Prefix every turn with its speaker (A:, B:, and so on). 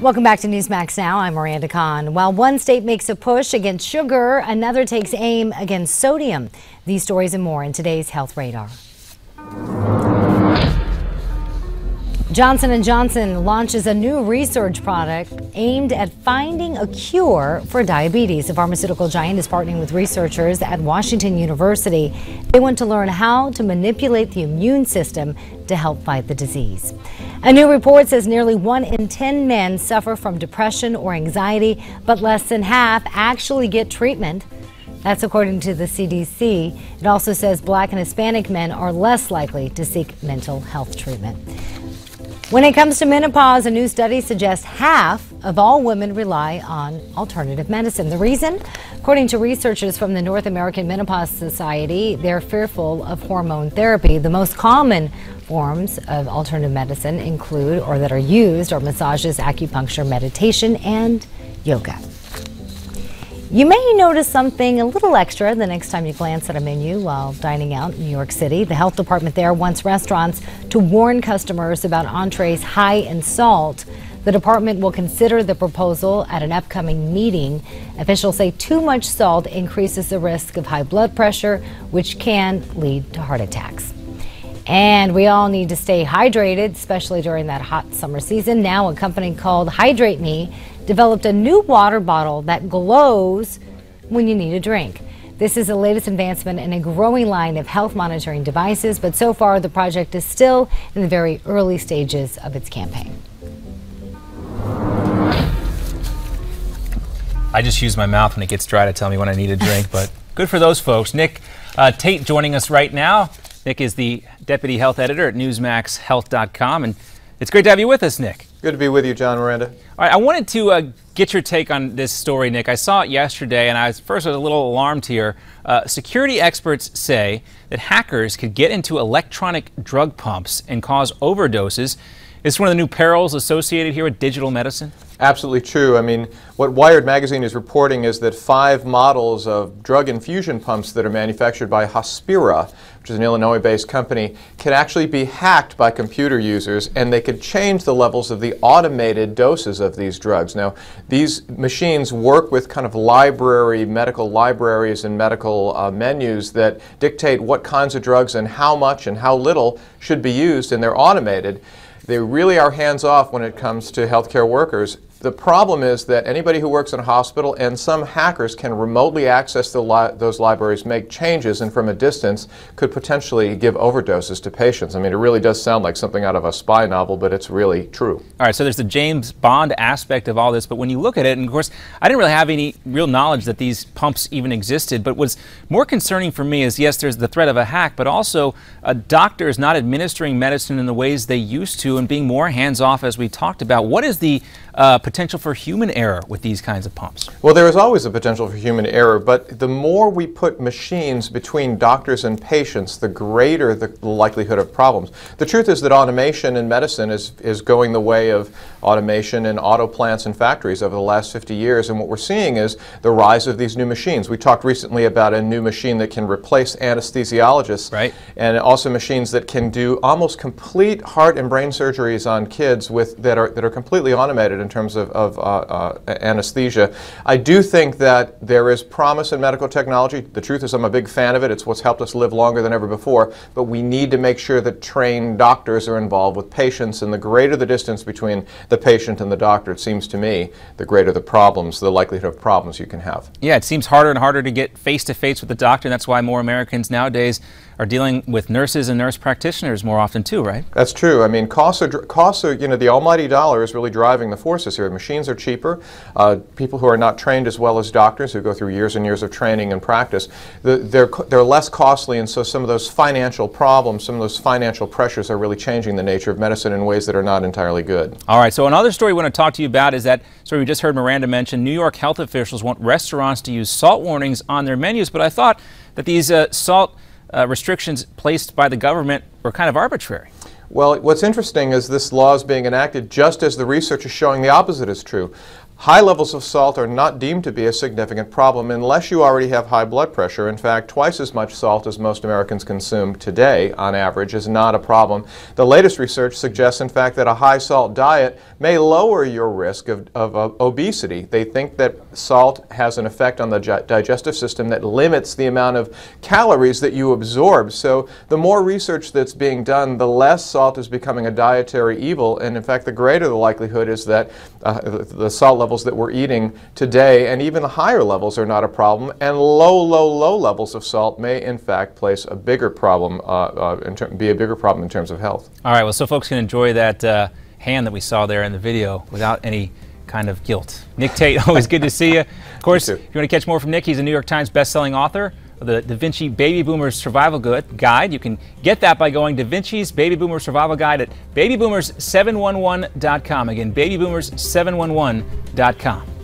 A: Welcome back to Newsmax Now. I'm Miranda Kahn. While one state makes a push against sugar, another takes aim against sodium. These stories and more in today's Health Radar. Johnson & Johnson launches a new research product aimed at finding a cure for diabetes. The pharmaceutical giant is partnering with researchers at Washington University. They want to learn how to manipulate the immune system to help fight the disease. A new report says nearly 1 in 10 men suffer from depression or anxiety, but less than half actually get treatment. That's according to the CDC. It also says Black and Hispanic men are less likely to seek mental health treatment. When it comes to menopause, a new study suggests half of all women rely on alternative medicine. The reason? According to researchers from the North American Menopause Society, they're fearful of hormone therapy. The most common forms of alternative medicine include, or that are used, are massages, acupuncture, meditation, and yoga. You may notice something a little extra the next time you glance at a menu while dining out in New York City. The health department there wants restaurants to warn customers about entrees high in salt. The department will consider the proposal at an upcoming meeting. Officials say too much salt increases the risk of high blood pressure, which can lead to heart attacks. And we all need to stay hydrated, especially during that hot summer season. Now, a company called Hydrate Me developed a new water bottle that glows when you need a drink. This is the latest advancement in a growing line of health monitoring devices, but so far the project is still in the very early stages of its campaign.
B: I just use my mouth when it gets dry to tell me when I need a drink, but good for those folks. Nick Tate joining us right now. Nick is the Deputy Health Editor at NewsmaxHealth.com, and it's great to have you with us, Nick.
C: Good to be with you, John Miranda.
B: All right, I wanted to get your take on this story, Nick. I saw it yesterday, and I was a little alarmed here. Security experts say that hackers could get into electronic drug pumps and cause overdoses. Is this one of the new perils associated here with digital medicine?
C: Absolutely true. I mean, what Wired magazine is reporting is that 5 models of drug infusion pumps that are manufactured by Hospira, which is an Illinois-based company, can actually be hacked by computer users, and they could change the levels of the automated doses of these drugs. Now, these machines work with kind of medical libraries and medical menus that dictate what kinds of drugs and how much and how little should be used, and they're automated. They really are hands-off when it comes to healthcare workers. The problem is that anybody who works in a hospital and some hackers can remotely access those libraries, make changes, and from a distance could potentially give overdoses to patients. I mean, it really does sound like something out of a spy novel, but it's really true.
B: All right, so there's the James Bond aspect of all this, but when you look at it, and of course, I didn't really have any real knowledge that these pumps even existed, but what's more concerning for me is, yes, there's the threat of a hack, but also doctors not administering medicine in the ways they used to and being more hands-off, as we talked about. What is the potential for human error with these kinds of pumps?
C: Well, there is always a potential for human error, but the more we put machines between doctors and patients, the greater the likelihood of problems. The truth is that automation in medicine is going the way of automation in auto plants and factories over the last 50 years, and what we're seeing is the rise of these new machines. We talked recently about a new machine that can replace anesthesiologists,
B: right, and
C: also machines that can do almost complete heart and brain surgeries on kids that are completely automated in terms of anesthesia. I do think that there is promise in medical technology. The truth is I'm a big fan of it. It's what's helped us live longer than ever before, but we need to make sure that trained doctors are involved with patients, and the greater the distance between the patient and the doctor, it seems to me, the greater the problems, the likelihood of problems you can have.
B: Yeah, it seems harder and harder to get face-to-face with the doctor, and that's why more Americans nowadays are dealing with nurses and nurse practitioners more often too, right?
C: That's true. I mean, costs are, you know, the almighty dollar is really driving the forces here. Machines are cheaper. People who are not trained as well as doctors, who go through years and years of training and practice, they're less costly, and so some of those financial problems, some of those financial pressures are really changing the nature of medicine in ways that are not entirely good.
B: All right, so another story we want to talk to you about is that story we just heard Miranda mention. New York health officials want restaurants to use salt warnings on their menus, but I thought that these salt restrictions placed by the government were kind of arbitrary.
C: Well, what's interesting is this law is being enacted just as the research is showing the opposite is true. High levels of salt are not deemed to be a significant problem unless you already have high blood pressure. In fact, twice as much salt as most Americans consume today, on average, is not a problem. The latest research suggests, in fact, that a high salt diet may lower your risk of obesity. They think that salt has an effect on the digestive system that limits the amount of calories that you absorb. So the more research that's being done, the less salt is becoming a dietary evil, and in fact, the greater the likelihood is that the salt levels that we're eating today, and even the higher levels, are not a problem, and low levels of salt may in fact place a bigger problem, be a bigger problem in terms of health.
B: All right, well, so folks can enjoy that hand that we saw there in the video without any kind of guilt. Nick Tate, always good to see you. Of course, if you want to catch more from Nick, he's a New York Times best-selling author of the DaVinci Baby Boomers Survival Guide. You can get that by going to DaVinci's Baby Boomer Survival Guide at babyboomers711.com. Again, babyboomers711.com.